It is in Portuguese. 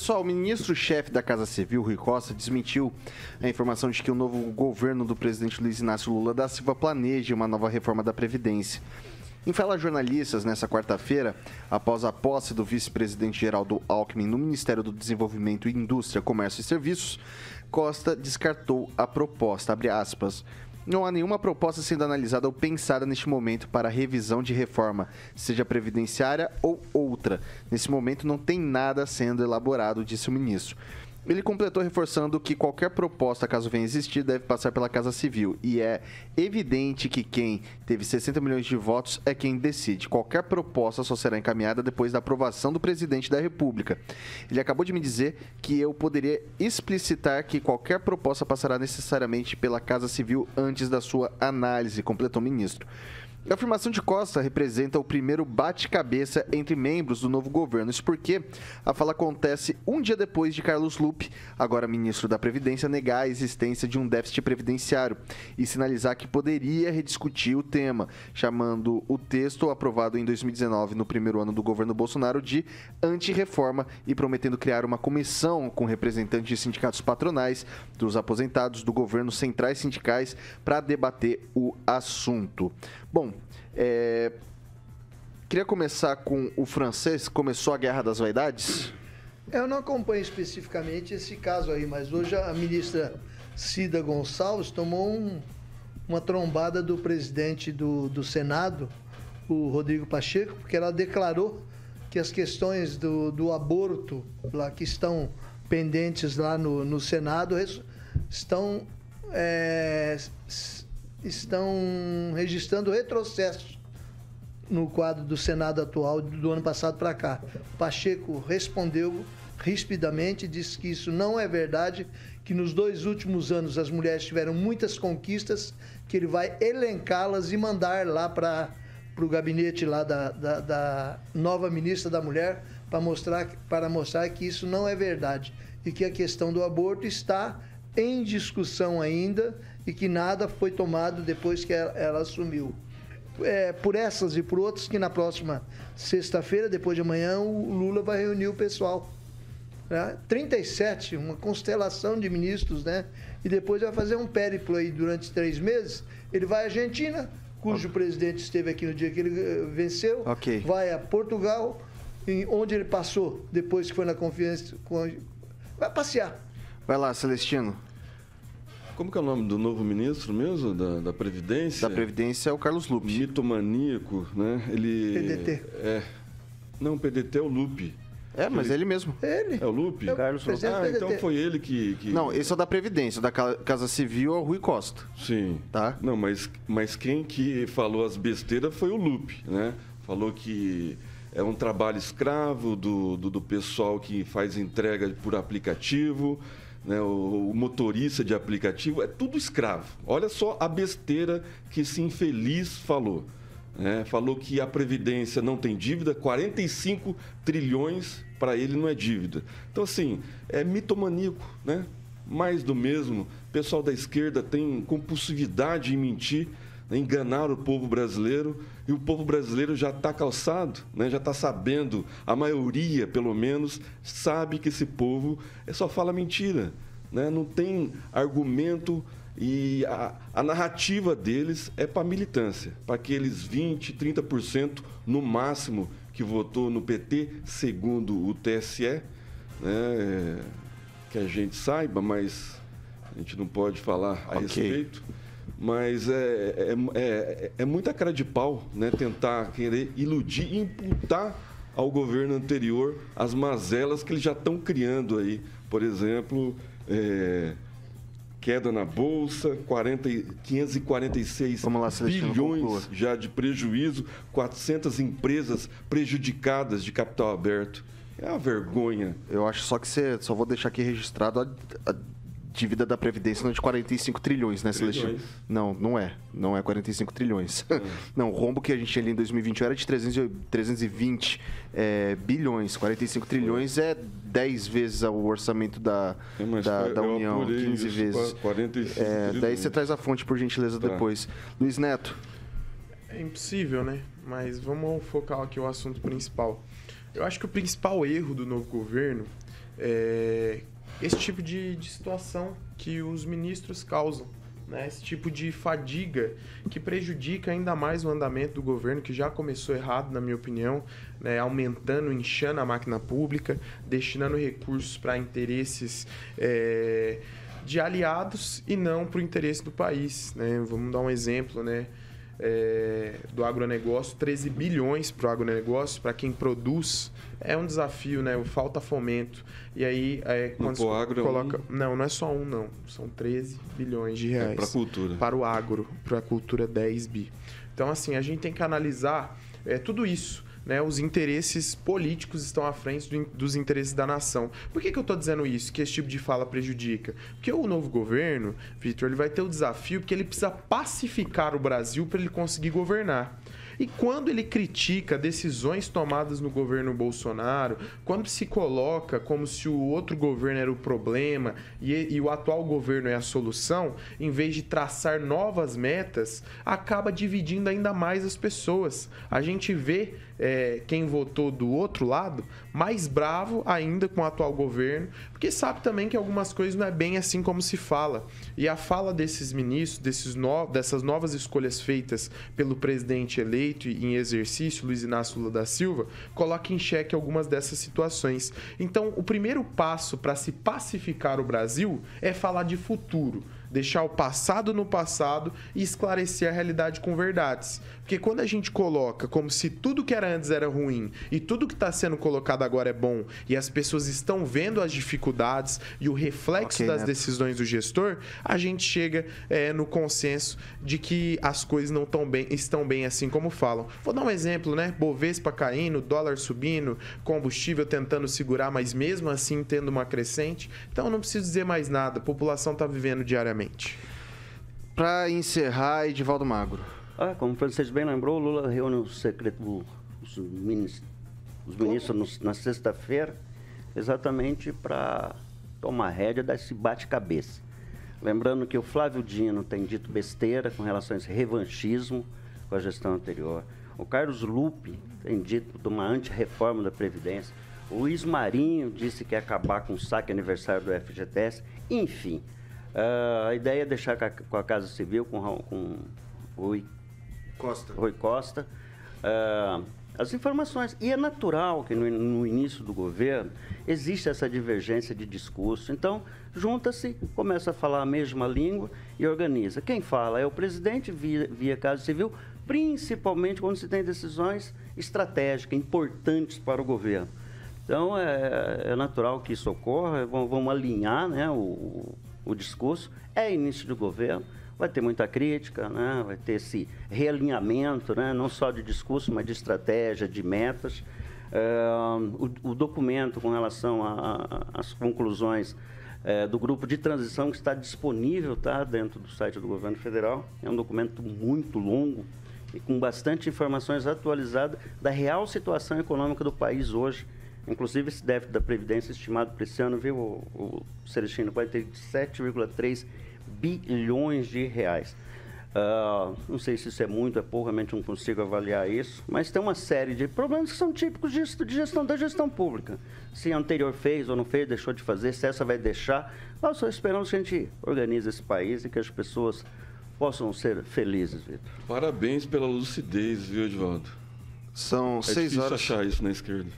Pessoal, o ministro-chefe da Casa Civil, Rui Costa, desmentiu a informação de que o novo governo do presidente Luiz Inácio Lula da Silva planeja uma nova reforma da Previdência. Em fala a jornalistas, nessa quarta-feira, após a posse do vice-presidente Geraldo Alckmin no Ministério do Desenvolvimento, Indústria, Comércio e Serviços, Costa descartou a proposta, abre aspas. Não há nenhuma proposta sendo analisada ou pensada neste momento para revisão de reforma, seja previdenciária ou outra. Nesse momento não tem nada sendo elaborado, disse o ministro. Ele completou reforçando que qualquer proposta, caso venha existir, deve passar pela Casa Civil. E é evidente que quem teve 60 milhões de votos é quem decide. Qualquer proposta só será encaminhada depois da aprovação do presidente da República. Ele acabou de me dizer que eu poderia explicitar que qualquer proposta passará necessariamente pela Casa Civil antes da sua análise, completou o ministro. A afirmação de Costa representa o primeiro bate-cabeça entre membros do novo governo. Isso porque a fala acontece um dia depois de Carlos Lupe, agora ministro da Previdência, negar a existência de um déficit previdenciário e sinalizar que poderia rediscutir o tema, chamando o texto aprovado em 2019, no primeiro ano do governo Bolsonaro, de anti-reforma e prometendo criar uma comissão com representantes de sindicatos patronais, dos aposentados, do governo, centrais sindicais, para debater o assunto. Bom, queria começar com o francês. Começou a Guerra das Vaidades? Eu não acompanho especificamente esse caso aí, mas hoje a ministra Cida Gonçalves tomou uma trombada do presidente do Senado, o Rodrigo Pacheco, porque ela declarou que as questões do aborto lá, que estão pendentes lá no Senado estão registrando retrocessos no quadro do Senado atual do ano passado para cá. Pacheco respondeu rispidamente, disse que isso não é verdade, que nos 2 últimos anos as mulheres tiveram muitas conquistas, que ele vai elencá-las e mandar lá para o gabinete lá da nova ministra da Mulher para mostrar que isso não é verdade e que a questão do aborto está em discussão ainda e que nada foi tomado depois que ela assumiu. Por essas e por outras, que na próxima sexta-feira, depois de amanhã, o Lula vai reunir o pessoal. 37, uma constelação de ministros, né? E depois vai fazer um périplo aí durante 3 meses. Ele vai à Argentina, cujo presidente esteve aqui no dia que ele venceu. Okay. Vai a Portugal, onde ele passou depois que foi na conferência. Vai passear. Vai lá, Celestino. Como que é o nome do novo ministro mesmo, da Previdência? Da Previdência é o Carlos Lupe. Mitomaníaco, né? Ele... PDT. Não, PDT é o Lupe. Mas ele mesmo. Ele. É o Lupe? Carlos Lupe. Então foi ele que... Não, esse é o da Previdência, o da Casa Civil é o Rui Costa. Sim. Tá? Não, mas quem que falou as besteiras foi o Lupe, né? Falou que é um trabalho escravo do pessoal que faz entrega por aplicativo, né? O motorista de aplicativo, é tudo escravo. Olha só a besteira que esse infeliz falou. Falou que a Previdência não tem dívida, 45 trilhões para ele não é dívida. Então, assim, é mitomaníaco, né? Mais do mesmo. O pessoal da esquerda tem compulsividade em mentir, né? Enganar o povo brasileiro, e o povo brasileiro já está calçado, né? Já está sabendo, a maioria, pelo menos, sabe que esse povo só fala mentira, né? Não tem argumento. E a narrativa deles é para a militância, para aqueles 20%, 30% no máximo que votou no PT, segundo o TSE, né, que a gente saiba, mas a gente não pode falar a respeito. Mas é muita cara de pau, né, tentar querer iludir e imputar ao governo anterior as mazelas que eles já estão criando aí. Por exemplo, queda na Bolsa, 546 bilhões já de prejuízo, 400 empresas prejudicadas de capital aberto. É uma vergonha. Eu acho só que só vou deixar aqui registrado a dívida da Previdência não é de 45 trilhões, né, Celestino? Não, não é. Não é 45 trilhões. Não, o rombo que a gente tinha ali em 2021 era de 320 bilhões. 45 trilhões é 10 vezes o orçamento da União, 15 vezes. 45 daí você traz a fonte, por gentileza, depois. Luiz Neto. É impossível, né? Mas vamos focar aqui o assunto principal. Eu acho que o principal erro do novo governo esse tipo de situação que os ministros causam, né? Esse tipo de fadiga que prejudica ainda mais o andamento do governo, que já começou errado, na minha opinião, né? Aumentando, inchando a máquina pública, destinando recursos para interesses de aliados e não para o interesse do país, né? Vamos dar um exemplo, né? Do agronegócio, 13 bilhões para o agronegócio, para quem produz, é um desafio, né? Falta fomento. E aí, quando você coloca... Não é só não. São 13 bilhões de reais. Para a cultura. Para o agro, para a cultura 10 bi. Então, assim, a gente tem que analisar tudo isso. Né, os interesses políticos estão à frente dos interesses da nação. Por que eu estou dizendo isso? Que esse tipo de fala prejudica? Porque o novo governo, Vitor, ele vai ter o desafio porque ele precisa pacificar o Brasil para ele conseguir governar. E quando ele critica decisões tomadas no governo Bolsonaro, quando se coloca como se o outro governo era o problema e o atual governo é a solução, em vez de traçar novas metas, acaba dividindo ainda mais as pessoas. A gente vê quem votou do outro lado mais bravo ainda com o atual governo, porque sabe também que algumas coisas não é bem assim como se fala. E a fala desses ministros, dessas novas escolhas feitas pelo presidente eleito em exercício, Luiz Inácio Lula da Silva, coloca em xeque algumas dessas situações. Então, o primeiro passo para se pacificar o Brasil é falar de futuro. Deixar o passado no passado e esclarecer a realidade com verdades. Porque quando a gente coloca como se tudo que era antes era ruim e tudo que está sendo colocado agora é bom e as pessoas estão vendo as dificuldades e o reflexo das decisões do gestor, a gente chega no consenso de que as coisas não estão bem assim como falam. Vou dar um exemplo, né? Bovespa caindo, dólar subindo, combustível tentando segurar, mas mesmo assim tendo uma crescente. Então não preciso dizer mais nada, a população está vivendo diariamente. Para encerrar, Edivaldo Magro. Como o francês bem lembrou, o Lula reúne os ministros na sexta-feira, exatamente para tomar rédea desse bate-cabeça. Lembrando que o Flávio Dino tem dito besteira com relação a esse revanchismo com a gestão anterior. O Carlos Lupe tem dito de uma anti-reforma da Previdência. O Luiz Marinho disse que ia acabar com o saque aniversário do FGTS. Enfim, a ideia é deixar com a Casa Civil, com Rui Costa, as informações. E é natural que no início do governo existe essa divergência de discurso. Então, junta-se, começa a falar a mesma língua e organiza. Quem fala é o presidente via Casa Civil, principalmente quando se tem decisões estratégicas, importantes para o governo. Então, é natural que isso ocorra, vamos alinhar, né, o discurso. É início do governo, vai ter muita crítica, né? Vai ter esse realinhamento, né? Não só de discurso, mas de estratégia, de metas. O documento com relação às conclusões do grupo de transição que está disponível, tá, dentro do site do governo federal. É um documento muito longo e com bastante informações atualizadas da real situação econômica do país hoje. Inclusive, esse déficit da Previdência estimado para esse ano, viu, o Celestino, vai ter 7,3 bilhões de reais. Não sei se isso é muito, é pouco, realmente não consigo avaliar isso, mas tem uma série de problemas que são típicos de gestão pública. Se a anterior fez ou não fez, deixou de fazer, se essa vai deixar, nós só esperamos que a gente organize esse país e que as pessoas possam ser felizes, Vitor. Parabéns pela lucidez, viu, Edivaldo? São 6 horas. É difícil achar isso na esquerda.